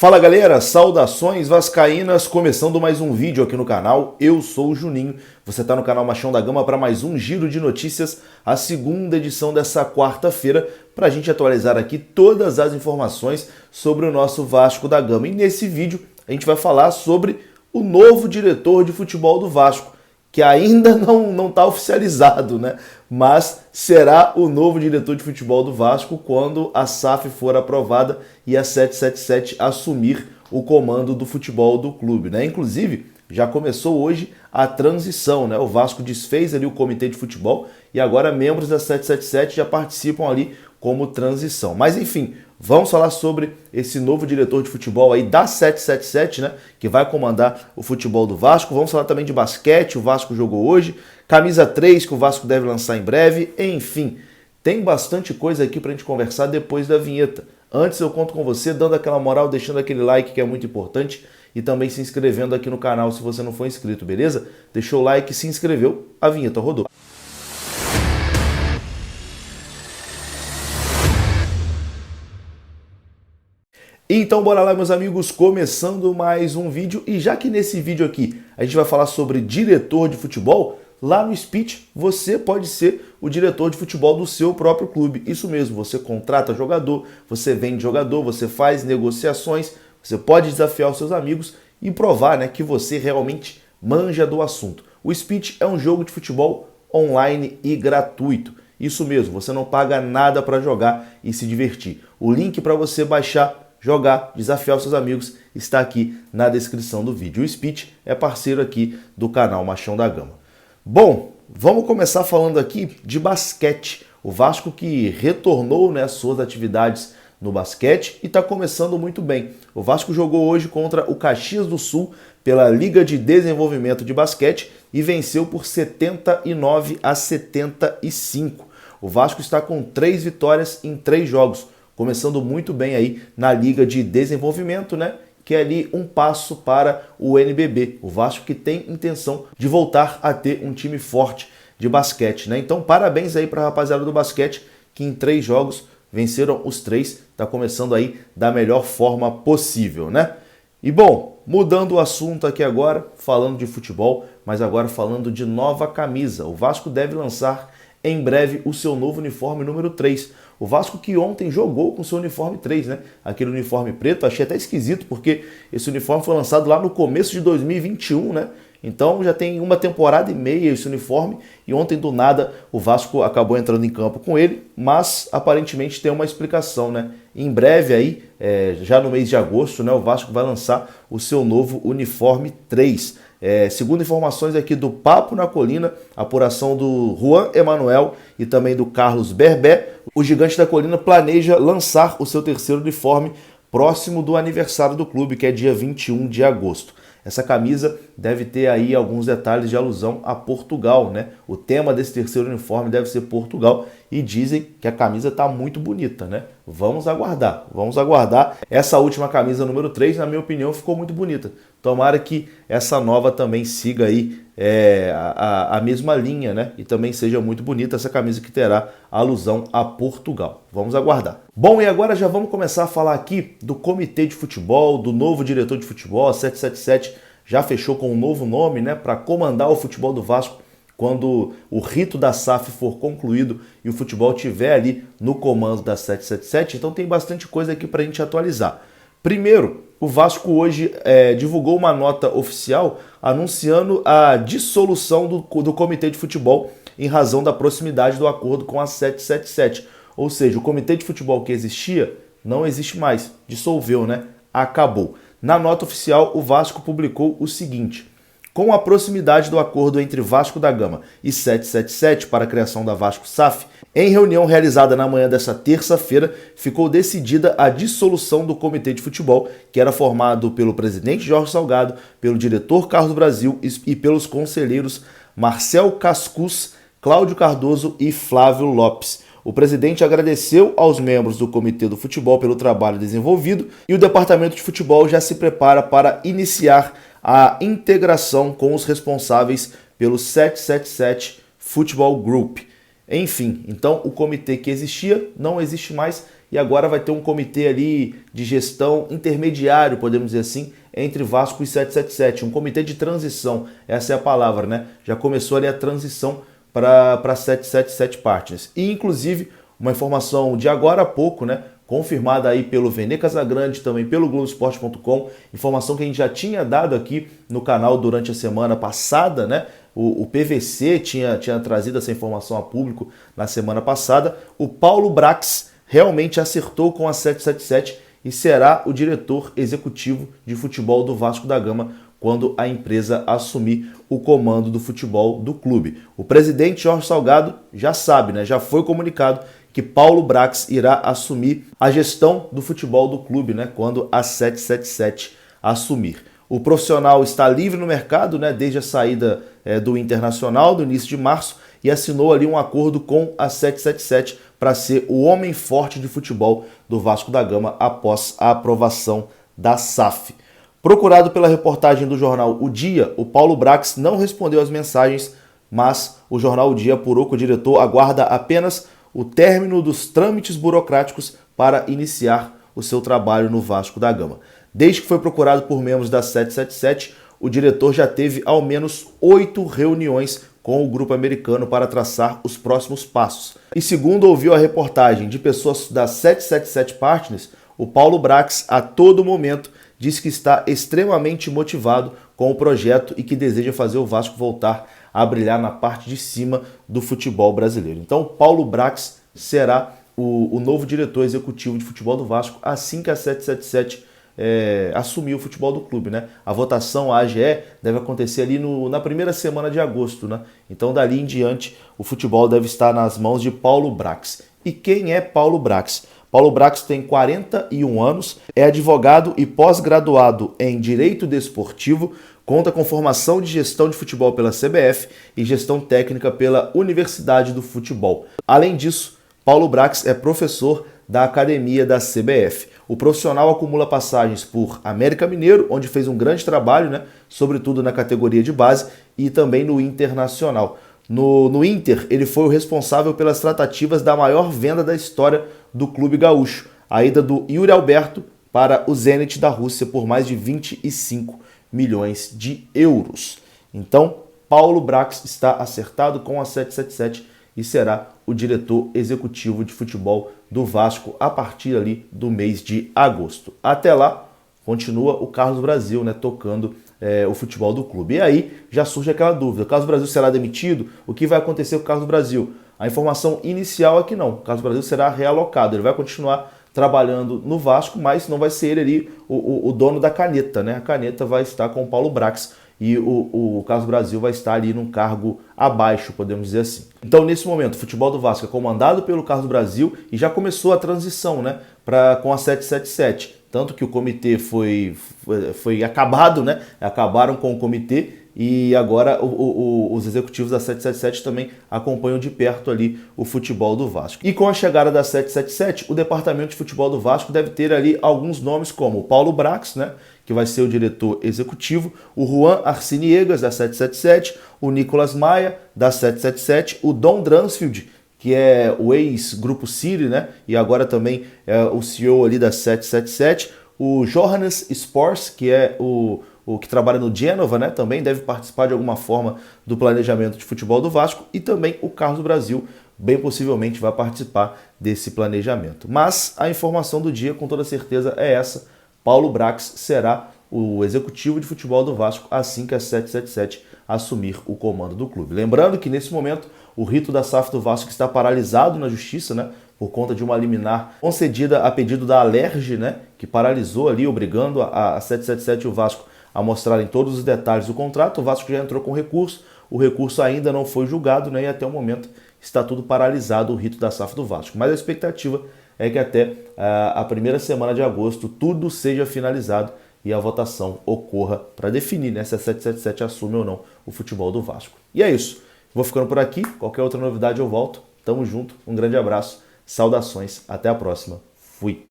Fala galera, saudações vascaínas, começando mais um vídeo aqui no canal. Eu sou o Juninho, você está no canal Machão da Gama para mais um giro de notícias, a segunda edição dessa quarta-feira, para a gente atualizar aqui todas as informações sobre o nosso Vasco da Gama. E nesse vídeo a gente vai falar sobre o novo diretor de futebol do Vasco, que ainda não está oficializado, né? Mas será o novo diretor de futebol do Vasco quando a SAF for aprovada e a 777 assumir o comando do futebol do clube, né? Inclusive, já começou hoje a transição, né? O Vasco desfez ali o comitê de futebol e agora membros da 777 já participam ali como transição. Mas enfim, vamos falar sobre esse novo diretor de futebol aí da 777, né, que vai comandar o futebol do Vasco. Vamos falar também de basquete, o Vasco jogou hoje, camisa 3 que o Vasco deve lançar em breve, enfim. Tem bastante coisa aqui pra gente conversar depois da vinheta. Antes eu conto com você dando aquela moral, deixando aquele like que é muito importante e também se inscrevendo aqui no canal se você não for inscrito, beleza? Deixou o like, se inscreveu, a vinheta rodou. Então bora lá, meus amigos, começando mais um vídeo. E já que nesse vídeo aqui a gente vai falar sobre diretor de futebol, lá no Speech você pode ser o diretor de futebol do seu próprio clube. Isso mesmo, você contrata jogador, você vende jogador, você faz negociações, você pode desafiar os seus amigos e provar, né, que você realmente manja do assunto. O Speech é um jogo de futebol online e gratuito. Isso mesmo, você não paga nada para jogar e se divertir. O link para você baixar, jogar, desafiar os seus amigos está aqui na descrição do vídeo. O Speech é parceiro aqui do canal Machão da Gama. Bom, vamos começar falando aqui de basquete. O Vasco que retornou, né, suas atividades no basquete e está começando muito bem. O Vasco jogou hoje contra o Caxias do Sul pela Liga de Desenvolvimento de Basquete e venceu por 79-75. O Vasco está com 3 vitórias em 3 jogos. Começando muito bem aí na Liga de Desenvolvimento, né? Que é ali um passo para o NBB. O Vasco que tem intenção de voltar a ter um time forte de basquete, né? Então, parabéns aí para a rapaziada do basquete que em 3 jogos venceram os 3. Tá começando aí da melhor forma possível, né? E bom, mudando o assunto aqui agora, falando de futebol, mas agora falando de nova camisa. O Vasco deve lançar em breve o seu novo uniforme número 3. O Vasco que ontem jogou com seu uniforme 3, né? Aquele uniforme preto, achei até esquisito, porque esse uniforme foi lançado lá no começo de 2021, né? Então já tem uma temporada e meia esse uniforme, e ontem do nada o Vasco acabou entrando em campo com ele, mas aparentemente tem uma explicação, né? Em breve aí, já no mês de agosto, né, o Vasco vai lançar o seu novo uniforme 3. Segundo informações aqui do Papo na Colina, apuração do Juan Emanuel e também do Carlos Berbé, o Gigante da Colina planeja lançar o seu terceiro uniforme próximo do aniversário do clube, que é dia 21 de agosto. Essa camisa deve ter aí alguns detalhes de alusão a Portugal, né? O tema desse terceiro uniforme deve ser Portugal e dizem que a camisa está muito bonita, né? Vamos aguardar, vamos aguardar. Essa última camisa número 3, na minha opinião, ficou muito bonita. Tomara que essa nova também siga aí a mesma linha, né? E também seja muito bonita essa camisa que terá alusão a Portugal. Vamos aguardar. Bom, e agora já vamos começar a falar aqui do comitê de futebol, do novo diretor de futebol. A 777 já fechou com um novo nome, né? Para comandar o futebol do Vasco quando o rito da SAF for concluído e o futebol estiver ali no comando da 777. Então tem bastante coisa aqui para a gente atualizar. Primeiro, o Vasco hoje divulgou uma nota oficial anunciando a dissolução do comitê de futebol em razão da proximidade do acordo com a 777. Ou seja, o comitê de futebol que existia não existe mais, dissolveu, né? Acabou. Na nota oficial, o Vasco publicou o seguinte: com a proximidade do acordo entre Vasco da Gama e 777 para a criação da Vasco SAF, em reunião realizada na manhã desta terça-feira, ficou decidida a dissolução do comitê de futebol, que era formado pelo presidente Jorge Salgado, pelo diretor Carlos Brasil e pelos conselheiros Marcel Cascus, Cláudio Cardoso e Flávio Lopes. O presidente agradeceu aos membros do Comitê do Futebol pelo trabalho desenvolvido e o Departamento de Futebol já se prepara para iniciar a integração com os responsáveis pelo 777 Futebol Group. Enfim, então o comitê que existia não existe mais e agora vai ter um comitê ali de gestão intermediário, podemos dizer assim, entre Vasco e 777, um comitê de transição, essa é a palavra, né? Já começou ali a transição para 777 Partners. E inclusive, uma informação de agora há pouco, né? Confirmada aí pelo Vene Casagrande, também pelo Globoesporte.com, informação que a gente já tinha dado aqui no canal durante a semana passada, né? O PVC tinha trazido essa informação a público na semana passada. O Paulo Brax realmente acertou com a 777 e será o diretor executivo de futebol do Vasco da Gama quando a empresa assumir o comando do futebol do clube. O presidente Jorge Salgado já sabe, né? Já foi comunicado que Paulo Brax irá assumir a gestão do futebol do clube, né? Quando a 777 assumir. O profissional está livre no mercado, né? Desde a saída do Internacional, do início de março, e assinou ali um acordo com a 777 para ser o homem forte de futebol do Vasco da Gama após a aprovação da SAF. Procurado pela reportagem do jornal O Dia, o Paulo Brax não respondeu às mensagens, mas o jornal O Dia apurou que o diretor aguarda apenas o término dos trâmites burocráticos para iniciar o seu trabalho no Vasco da Gama. Desde que foi procurado por membros da 777, o diretor já teve ao menos 8 reuniões com o grupo americano para traçar os próximos passos. E segundo ouviu a reportagem de pessoas da 777 Partners, o Paulo Brax a todo momento diz que está extremamente motivado com o projeto e que deseja fazer o Vasco voltar a brilhar na parte de cima do futebol brasileiro. Então, Paulo Brax será o novo diretor executivo de futebol do Vasco assim que a 777 assumir o futebol do clube, né? A votação, a AGE, deve acontecer ali na primeira semana de agosto, né? Então, dali em diante, o futebol deve estar nas mãos de Paulo Brax. E quem é Paulo Brax? Paulo Brax tem 41 anos, é advogado e pós-graduado em Direito Desportivo, conta com formação de gestão de futebol pela CBF e gestão técnica pela Universidade do Futebol. Além disso, Paulo Brax é professor da Academia da CBF. O profissional acumula passagens por América Mineiro, onde fez um grande trabalho, né, sobretudo na categoria de base, e também no Internacional. No Inter, ele foi o responsável pelas tratativas da maior venda da história do clube gaúcho, a ida do Yuri Alberto para o Zenit da Rússia por mais de 25 milhões de euros. Então, Paulo Brax está acertado com a 777 e será o diretor executivo de futebol do Vasco a partir ali do mês de agosto. Até lá, continua o Carlos Brasil, né, tocando o futebol do clube. E aí já surge aquela dúvida, o Carlos Brasil será demitido? O que vai acontecer com o Carlos Brasil? A informação inicial é que não, o Carlos Brasil será realocado, ele vai continuar trabalhando no Vasco, mas não vai ser ele ali o dono da caneta, né? A caneta vai estar com o Paulo Brax e o Carlos Brasil vai estar ali num cargo abaixo, podemos dizer assim. Então, nesse momento, o futebol do Vasco é comandado pelo Carlos Brasil e já começou a transição, né, com a 777. Tanto que o comitê foi acabado, né? Acabaram com o comitê e agora os executivos da 777 também acompanham de perto ali o futebol do Vasco. E com a chegada da 777, o departamento de futebol do Vasco deve ter ali alguns nomes como o Paulo Brax, né, que vai ser o diretor executivo, o Juan Arciniegas, da 777, o Nicolas Maia, da 777, o Dom Dransfield, que é o ex-Grupo Siri, né? E agora também é o CEO ali da 777. O Johannes Spors, que é o que trabalha no Genova, né? Também deve participar de alguma forma do planejamento de futebol do Vasco. E também o Carlos Brasil, bem possivelmente, vai participar desse planejamento. Mas a informação do dia, com toda certeza, é essa. Paulo Brax será o executivo de futebol do Vasco assim que a 777 assumir o comando do clube. Lembrando que, nesse momento, o rito da SAF do Vasco está paralisado na justiça, né, por conta de uma liminar concedida a pedido da Alerj, né, que paralisou ali, obrigando a 777 e o Vasco a mostrarem todos os detalhes do contrato. O Vasco já entrou com recurso, o recurso ainda não foi julgado, né, e até o momento está tudo paralisado, o rito da SAF do Vasco. Mas a expectativa é que até a primeira semana de agosto tudo seja finalizado e a votação ocorra para definir, né, se a 777 assume ou não o futebol do Vasco. E é isso. Vou ficando por aqui. Qualquer outra novidade eu volto. Tamo junto. Um grande abraço. Saudações. Até a próxima. Fui.